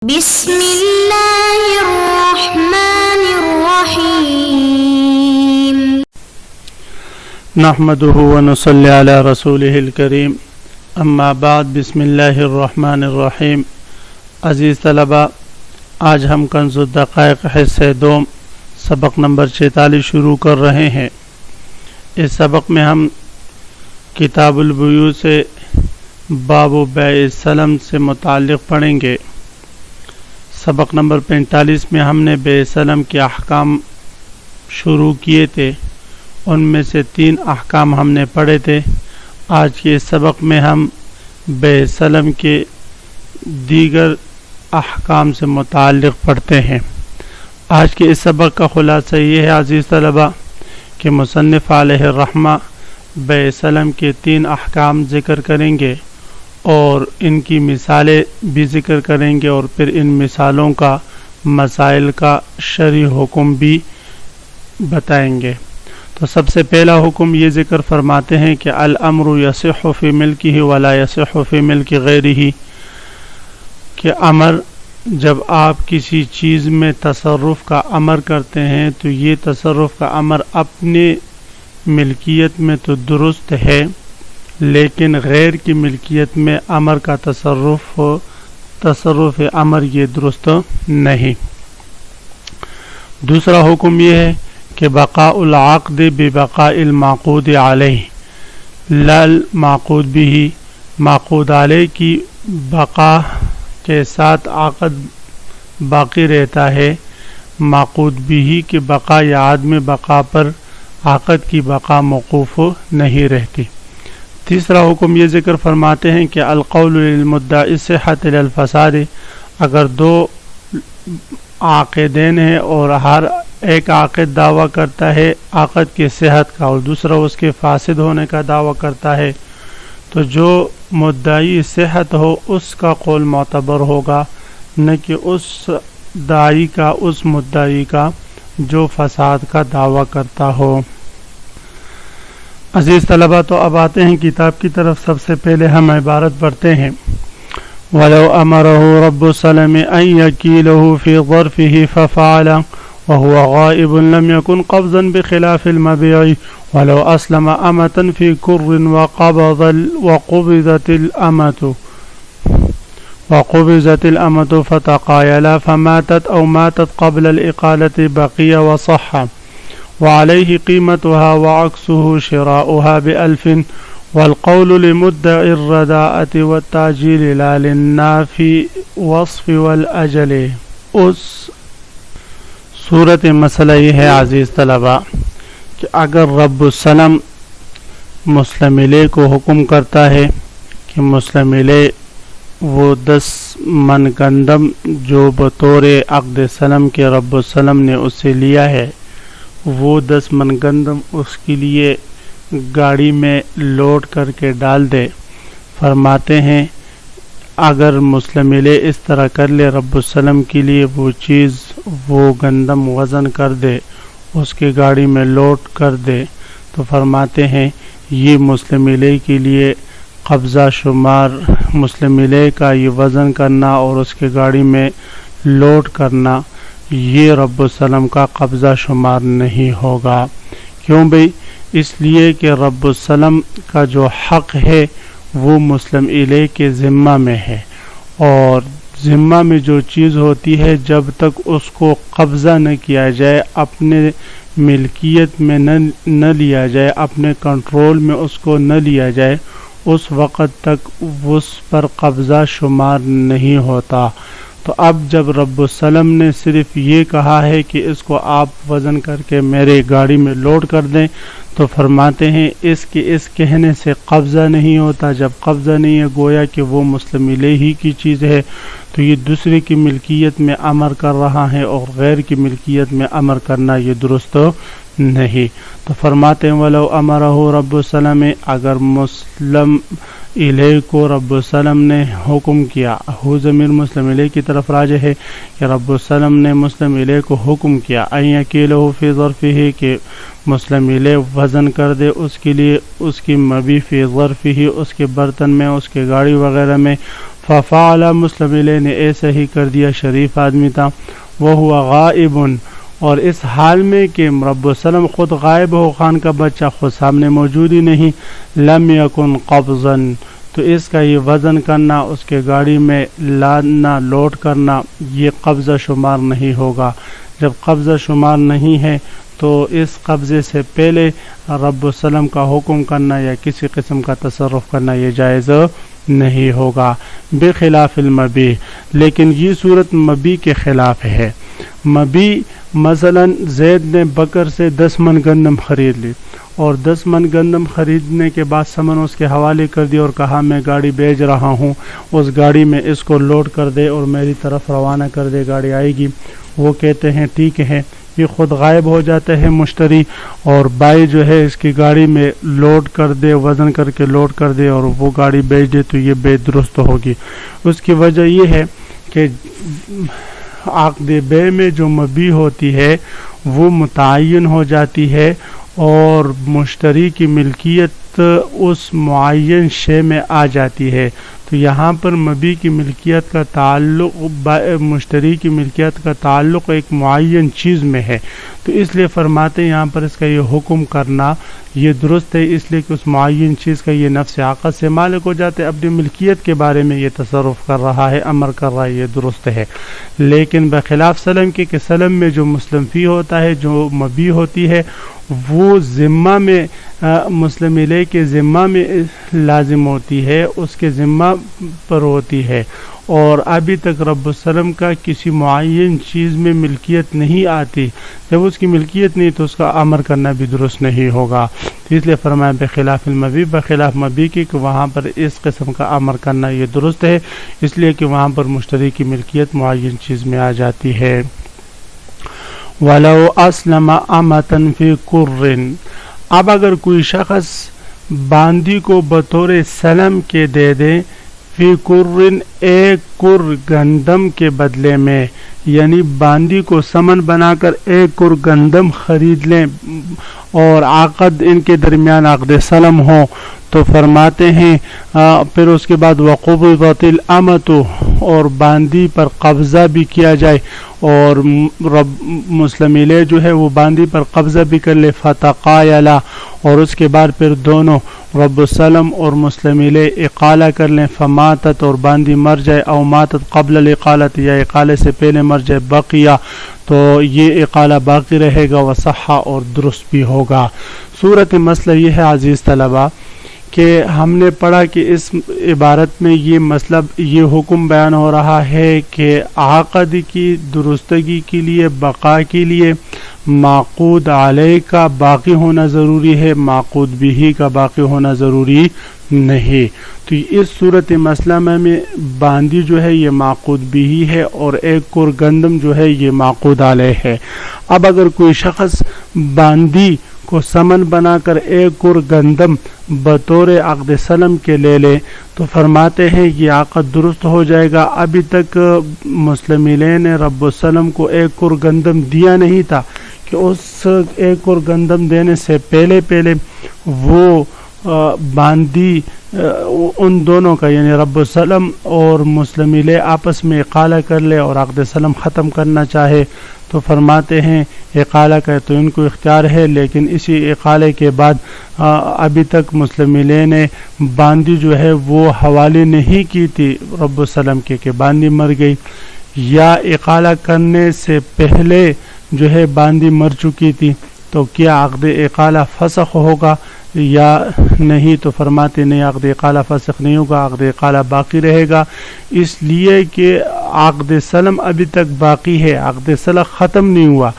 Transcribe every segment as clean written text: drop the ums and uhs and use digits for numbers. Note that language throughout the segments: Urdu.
بسم اللہ الرحمن الرحیم نحمده ونصلي على رسوله الكریم اما بعد بسم اللہ الرحمن الرحیم۔ عزیز طلبہ، آج ہم کنز الدقائق حصہ دوم سبق نمبر 46 شروع کر رہے ہیں۔ اس سبق میں ہم کتاب البیوع سے باب بیع السلم سے متعلق پڑھیں گے۔ سبق نمبر 45 میں ہم نے بیع سلم کے احکام شروع کیے تھے، ان میں سے 3 احکام ہم نے پڑھے تھے۔ آج کے سبق میں ہم بیع سلم کے دیگر احکام سے متعلق پڑھتے ہیں۔ آج کے اس سبق کا خلاصہ یہ ہے عزیز طلبہ کہ مصنف علیہ الرحمہ بیع سلم کے 3 احکام ذکر کریں گے اور ان کی مثالیں بھی ذکر کریں گے، اور پھر ان مثالوں کا مسائل کا شرعی حکم بھی بتائیں گے۔ تو سب سے پہلا حکم یہ ذکر فرماتے ہیں کہ الامر یصح فی ملکہ ولا یصح فی ملک غیرہ، کہ امر جب آپ کسی چیز میں تصرف کا امر کرتے ہیں تو یہ تصرف کا امر اپنے ملکیت میں تو درست ہے، لیکن غیر کی ملکیت میں امر کا تصرف امر یہ درست نہیں۔ دوسرا حکم یہ ہے کہ بقاء العقد ببقاء المعقود علیہ، لا المعقود به، معقود علیہ کی بقا کے ساتھ عقد باقی رہتا ہے، معقود به کی بقا یا عدم بقا پر عقد کی بقا موقوف نہیں رہتی۔ تیسرا حکم یہ ذکر فرماتے ہیں کہ القول للمدعی صحت للفساد، اگر 2 عاقدین ہیں اور ہر ایک عاقد دعویٰ کرتا ہے عقد کی صحت کا اور دوسرا اس کے فاسد ہونے کا دعویٰ کرتا ہے، تو جو مدعی صحت ہو اس کا قول معتبر ہوگا، نہ کہ اس داعی کا، اس مدعی کا جو فساد کا دعویٰ کرتا ہو۔ عزیز طلبہ، تو اب آتے ہیں کتاب کی طرف۔ سب سے پہلے ہم عبارت پڑھتے ہیں وَلَوْ أَمَرَهُ رَبُّ السَّلَمِ أَنْ يَكِيلَهُ فِي ظَرْفِهِ فَفَعَلَ وَهُوَ غَائِبٌ لَمْ يَكُنْ قَبْضًا بِخِلَافِ الْمَبِيعِ وَلَوْ أَسْلَمَ أَمَةً فِي كُرٍّ وَقُبِضَتِ الْأَمَةُ فَتَقَايَلَا فَمَاتَتْ أَوْ مَاتَتْ قَبْلَ الْإِقَالَةِ بَقِيَ وَصَحَّ وعليه قيمتها وعكسه شراؤها ب1000 والقول لمدعي الرداءة والتعجيل لا للنافي وصف والأجل۔ اس صورت مسئلہ یہ ہے عزیز طلبہ کہ اگر رب السلم مسلم علیہ کو حکم کرتا ہے کہ مسلم علیہ وہ 10 من گندم جو بطور عقد سلم کے رب السلم نے اس سے لیا ہے، وہ 10 من گندم اس کے لیے گاڑی میں لوڈ کر کے ڈال دے۔ فرماتے ہیں اگر مسلم علیہ اس طرح کر لے، رب السلم کے لیے وہ چیز، وہ گندم وزن کر دے، اس کے گاڑی میں لوڈ کر دے، تو فرماتے ہیں یہ مسلم علیہ کے لیے قبضہ شمار، مسلم علیہ کا یہ وزن کرنا اور اس کے گاڑی میں لوڈ کرنا یہ رب السلم کا قبضہ شمار نہیں ہوگا۔ کیوں بھئی؟ اس لیے کہ رب السلم کا جو حق ہے وہ مسلم علیہ کے ذمہ میں ہے، اور ذمہ میں جو چیز ہوتی ہے جب تک اس کو قبضہ نہ کیا جائے، اپنے ملکیت میں نہ لیا جائے، اپنے کنٹرول میں اس کو نہ لیا جائے، اس وقت تک اس پر قبضہ شمار نہیں ہوتا۔ تو اب جب رب السلم نے صرف یہ کہا ہے کہ اس کو آپ وزن کر کے میرے گاڑی میں لوڈ کر دیں، تو فرماتے ہیں اس کہنے سے قبضہ نہیں ہوتا۔ جب قبضہ نہیں ہے، گویا کہ وہ مسلم علیہ ہی کی چیز ہے، تو یہ دوسرے کی ملکیت میں امر کر رہا ہے، اور غیر کی ملکیت میں امر کرنا یہ درست نہیں۔ تو فرماتے ہیں وَلَوْ أَمَرَهُ رَبُّ السَّلَمِ، اگر مسلم علیہ کو رب السلم نے حکم کیا، ہو ضمیر مسلم علیہ کی طرف راجع ہے کہ رب السلم نے مسلم علیہ کو حکم کیا أَن يَكِيلَهُ فِي ظَرْفِهِ، کہ مسلم علیہ وزن کر دے اس کے لیے اس کی مبی فی ظرفہ، اس کے برتن میں، اس کے گاڑی وغیرہ میں، ففعل مسلم علیہ نے ایسا ہی کر دیا، شریف آدمی تھا، وہو غائب، اور اس حال میں کہ رب السلام خود غائب ہو، خان کا بچہ خود سامنے موجود ہی نہیں، لم یکن قبضا، تو اس کا یہ وزن کرنا، اس کے گاڑی میں لانا لوڈ کرنا، یہ قبضہ شمار نہیں ہوگا۔ جب قبضہ شمار نہیں ہے تو اس قبضے سے پہلے رب السلام کا حکم کرنا یا کسی قسم کا تصرف کرنا یہ جائز نہیں ہوگا، بخلاف المبی، لیکن یہ صورت مبی کے خلاف ہے۔ مبی مثلا زید نے بکر سے 10 من گندم خرید لی، اور 10 من گندم خریدنے کے بعد سمن اس کے حوالے کر دیا اور کہا میں گاڑی بھیج رہا ہوں، اس گاڑی میں اس کو لوڈ کر دے اور میری طرف روانہ کر دے، گاڑی آئے گی۔ وہ کہتے ہیں ٹھیک ہے، یہ خود غائب ہو جاتا ہے مشتری، اور بائی جو ہے اس کی گاڑی میں لوڈ کر دے، وزن کر کے لوڈ کر دے اور وہ گاڑی بیچ دے، تو یہ بے درست ہوگی۔ اس کی وجہ یہ ہے کہ عقد بے میں جو مبی ہوتی ہے وہ متعین ہو جاتی ہے، اور مشتری کی ملکیت اس معین شے میں آ جاتی ہے۔ تو یہاں پر مبی کی ملکیت کا تعلق، مشتری کی ملکیت کا تعلق ایک معین چیز میں ہے، تو اس لیے فرماتے ہیں یہاں پر اس کا یہ حکم کرنا یہ درست ہے، اس لیے کہ اس معین چیز کا یہ نفس عقد سے مالک ہو جاتے، اپنی ملکیت کے بارے میں یہ تصرف کر رہا ہے، امر کر رہا ہے، یہ درست ہے۔ لیکن بخلاف سلم کے کہ سلم میں جو مسلم فی ہوتا ہے، جو مبی ہوتی ہے، وہ ذمہ میں مسلم علیہ کے ذمہ میں لازم ہوتی ہے، اس کے ذمہ پر ہوتی ہے، اور ابھی تک رب السلام کا کسی معین چیز میں ملکیت نہیں آتی۔ جب اس کی ملکیت نہیں تو اس کا امر کرنا بھی درست نہیں ہوگا، اس لیے فرمایا بخلاف المبی، بخلاف مبی کی کہ وہاں پر اس قسم کا امر کرنا یہ درست ہے، اس لیے کہ وہاں پر مشتری کی ملکیت معین چیز میں آ جاتی ہے۔ وَلَوْ أَسْلَمَ أَمَةً فِي قُرٍ، اب اگر کوئی شخص باندی کو بطور سلم کے دے دے، فی قرٍ، ایک کر گندم کے بدلے میں، یعنی باندی کو سمن بنا کر ایک کر گندم خرید لیں اور عقد ان کے درمیان عقد سلم ہو، تو فرماتے ہیں پھر اس کے بعد وقبضت الامۃ، اور باندی پر قبضہ بھی کیا جائے، اور مسلم علیہ جو ہے وہ باندی پر قبضہ بھی کر لے، فتقایلا، اور اس کے بعد پھر دونوں رب السلام اور مسلم علیہ اقالہ کر لیں، فماتت، اور باندی مر جائے، او ماتت قبل الاقالۃ، یا اقالے سے پہلے مر جائے، بقیہ، تو یہ اقالہ باقی رہے گا، وصح، اور درست بھی ہوگا۔ صورت مسئلہ یہ ہے عزیز طلبہ کہ ہم نے پڑھا کہ اس عبارت میں یہ مطلب، یہ حکم بیان ہو رہا ہے کہ عقد کی درستگی کے لیے، بقا کے لیے معقود علیہ کا باقی ہونا ضروری ہے، معقود بھی کا باقی ہونا ضروری نہیں۔ تو اس صورت مسئلہ میں باندی جو ہے یہ معقود بھی ہے، اور ایک کر گندم جو ہے یہ معقود علیہ ہے۔ اب اگر کوئی شخص باندی کو سمن بنا کر ایک کر گندم بطور عقد سلم کے لے لے، تو فرماتے ہیں یہ عقد درست ہو جائے گا۔ ابھی تک مسلم علیہ نے رب السلام کو ایک کر گندم دیا نہیں تھا، کہ اس ایک کر گندم دینے سے پہلے وہ باندی ان دونوں کا، یعنی رب السلام اور مسلم علیہ آپس میں اقالہ کر لے اور عقد سلم ختم کرنا چاہے، تو فرماتے ہیں اقالہ کا تو ان کو اختیار ہے، لیکن اسی اقالے کے بعد ابھی تک مسلم علیہ نے باندی جو ہے وہ حوالے نہیں کی تھی رب السلام کے، کہ باندی مر گئی، یا اقالہ کرنے سے پہلے جو ہے باندی مر چکی تھی، تو کیا عقد اقالہ فسخ ہوگا یا نہیں؟ تو فرماتے نہیں، عقد اقالہ فسخ نہیں ہوگا، عقد اقالہ باقی رہے گا، اس لیے کہ عقد سلم ابھی تک باقی ہے، عقد سلم ختم نہیں ہوا۔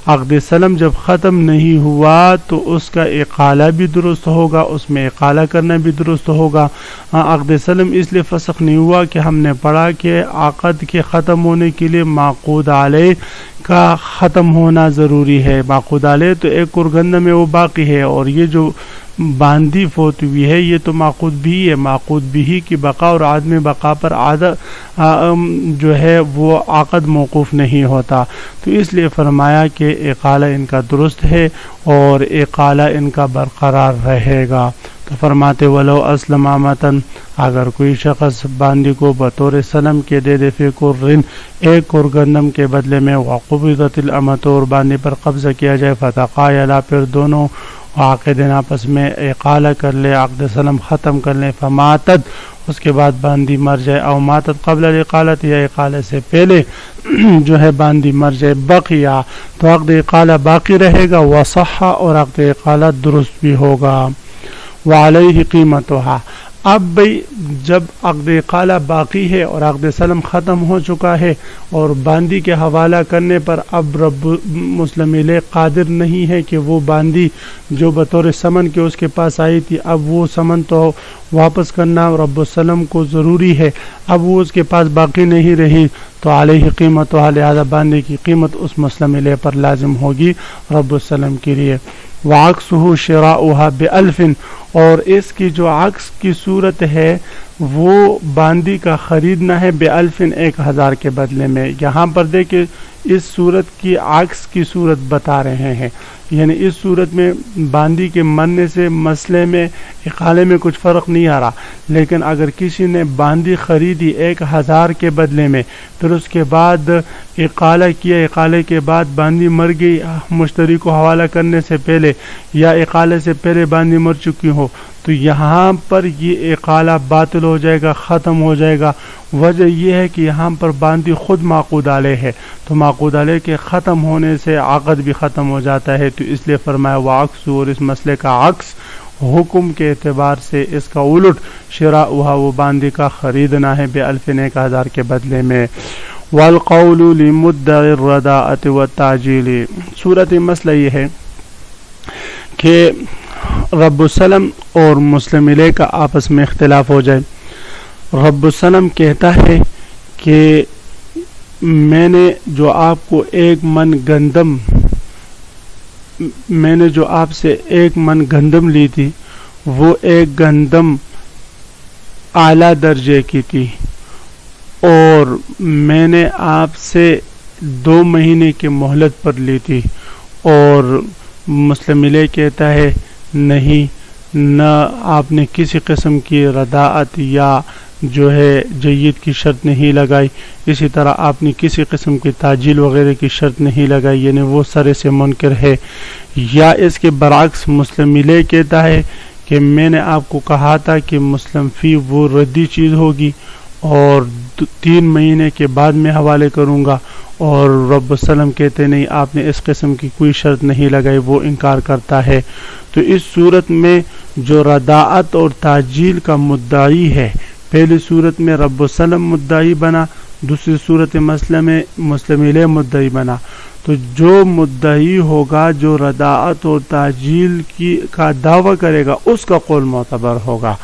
عقد سلم جب ختم نہیں ہوا تو اس کا اقالہ بھی درست ہوگا، اس میں اقالہ کرنا بھی درست ہوگا۔ عقد سلم اس لیے فسخ نہیں ہوا کہ ہم نے پڑھا کہ عقد کے ختم ہونے کے لیے معقود علیہ کا ختم ہونا ضروری ہے۔ معقود علیہ تو ایک کرگندم میں وہ باقی ہے، اور یہ جو باندی فوت ہوئی ہے یہ تو معقود بھی ہے، معقود بھی کی بقا اور عدم بقا پر جو ہے وہ عقد موقوف نہیں ہوتا، تو اس لیے فرمایا کہ اقالہ ان کا درست ہے اور اقالہ ان کا برقرار رہے گا۔ تو فرماتے ولو اسلم امتن، اگر کوئی شخص باندی کو بطور سلم کے دے دے فی قرن، ایک اور گندم کے بدلے میں، وقبضت الامۃ، اور باندی پر قبضہ کیا جائے، فتقایلا، پھر دونوں عاقدین آپس میں اقالہ کر لے، عقد سلم ختم کر لیں، فماتت، اس کے بعد باندی مر جائے، او ماتت قبل الاقالۃ، یا اقالے سے پہلے جو ہے باندی مر جائے، بقیہ، تو عقد اقالہ باقی رہے گا، وصح، اور عقد اقالہ درست بھی ہوگا، وعلیہ قیمتھا۔ اب بھئی جب عقد اقالہ باقی ہے اور عقد سلم ختم ہو چکا ہے اور باندی کے حوالہ کرنے پر اب رب مسلم علیہ قادر نہیں ہے کہ وہ باندی جو بطور سمن کے اس کے پاس آئی تھی، اب وہ سمن تو واپس کرنا رب السلم کو ضروری ہے، اب وہ اس کے پاس باقی نہیں رہی، تو علیہ قیمت، لہذا باندی کی قیمت اس مسلم علیہ پر لازم ہوگی رب السلم کے لیے۔ وعکسہ شراؤہا بألف، اور اس کی جو عکس کی صورت ہے وہ باندی کا خریدنا ہے بألف، 1000 کے بدلے میں۔ یہاں پر دیکھیں اس صورت کی عکس کی صورت بتا رہے ہیں، یعنی اس صورت میں باندی کے مرنے سے مسئلے میں اقالے میں کچھ فرق نہیں آ رہا، لیکن اگر کسی نے باندی خریدی 1000 کے بدلے میں، پھر اس کے بعد اقالہ کیا، اقالے کے بعد باندی مر گئی مشتری کو حوالہ کرنے سے پہلے، یا اقالے سے پہلے باندی مر چکی ہو، تو یہاں پر یہ اقالہ باطل ہو جائے گا، ختم ہو جائے گا۔ وجہ یہ ہے کہ یہاں پر باندی خود معقود علیہ ہے، تو معقود علیہ کے ختم ہونے سے عقد بھی ختم ہو جاتا ہے، تو اس لیے فرمایا وعکس، اور اس مسئلے کا عکس حکم کے اعتبار سے اس کا الٹ شراؤہا، وہ باندی کا خریدنا ہے بألف، 1000 کے بدلے میں۔ والقول لمدعی الرداءۃ والتعجیل، صورت مسئلہ یہ ہے کہ رب السلم اور مسلم علیہ کا آپس میں اختلاف ہو جائے، رب السلم کہتا ہے کہ میں نے جو آپ کو 1 من گندم، میں نے جو آپ سے 1 من گندم لی تھی، وہ 1 گندم اعلیٰ درجے کی تھی، اور میں نے آپ سے 2 مہینے کی مہلت پر لی تھی، اور مسلم علیہ کہتا ہے نہیں، نہ آپ نے کسی قسم کی رداعت یا جو ہے جید کی شرط نہیں لگائی، اسی طرح آپ نے کسی قسم کی تعجیل وغیرہ کی شرط نہیں لگائی، یعنی وہ سرے سے منکر ہے۔ یا اس کے برعکس مسلم علیہ کہتا ہے کہ میں نے آپ کو کہا تھا کہ مسلم فی وہ ردی چیز ہوگی اور 3 مہینے کے بعد میں حوالے کروں گا، اور رب السلم کہتے نہیں، آپ نے اس قسم کی کوئی شرط نہیں لگائی، وہ انکار کرتا ہے۔ تو اس صورت میں جو رداعت اور تعجیل کا مدعی ہے، پہلی صورت میں رب السلم مدعی بنا، دوسری صورت مسئلہ میں مسلم علیہ مدعی بنا، تو جو مدعی ہوگا جو رداعت اور تعجیل کا دعویٰ کرے گا اس کا قول معتبر ہوگا،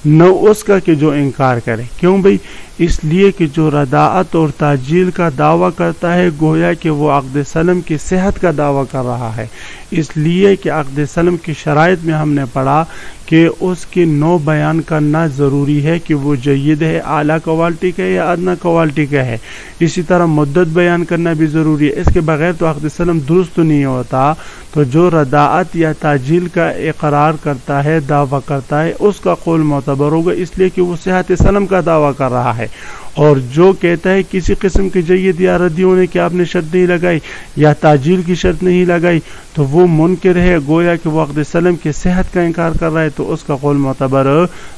نہ اس کا کہ جو انکار کرے۔ کیوں بھئی؟ اس لیے کہ جو رداعت اور تعجیل کا دعویٰ کرتا ہے گویا کہ وہ عقد سلم کی صحت کا دعویٰ کر رہا ہے، اس لیے کہ عقد سلم کی شرائط میں ہم نے پڑھا کہ اس کی نوع بیان کرنا ضروری ہے کہ وہ جید ہے، اعلیٰ کوالٹی کا ہے یا ادنیٰ کوالٹی کا ہے، اسی طرح مدت بیان کرنا بھی ضروری ہے، اس کے بغیر تو عقد سلم درست نہیں ہوتا۔ تو جو رداعت یا تعجیل کا اقرار کرتا ہے، دعویٰ کرتا ہے، اس کا قول معتبر ہوگا، اس لیے کہ وہ صحت سلم کا دعویٰ کر رہا ہے، اور جو کہتا ہے کسی قسم کی جید یا ردی ہونے کی آپ نے شرط نہیں لگائی یا تعجیل کی شرط نہیں لگائی، تو وہ منکر ہے، گویا کہ وہ عقد سلم کی صحت کا انکار کر رہا ہے، تو اس کا قول معتبر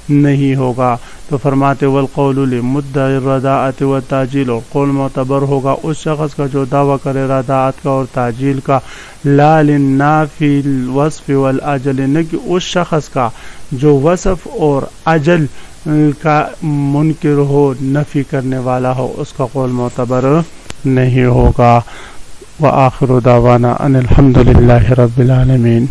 نہیں ہوگا۔ تو فرماتے والقول لمدعی الرداءۃ والتعجیل، اور قول معتبر ہوگا اس شخص کا جو دعویٰ کرے رداعت کا اور تعجیل کا، لا للنافی الوصف والاجل، نہ کہ اس شخص کا جو وصف اور اجل کا منکر ہو، نفی کرنے والا ہو، اس کا قول معتبر نہیں ہوگا۔ وآخر دعوانا ان الحمد للہ رب العالمین۔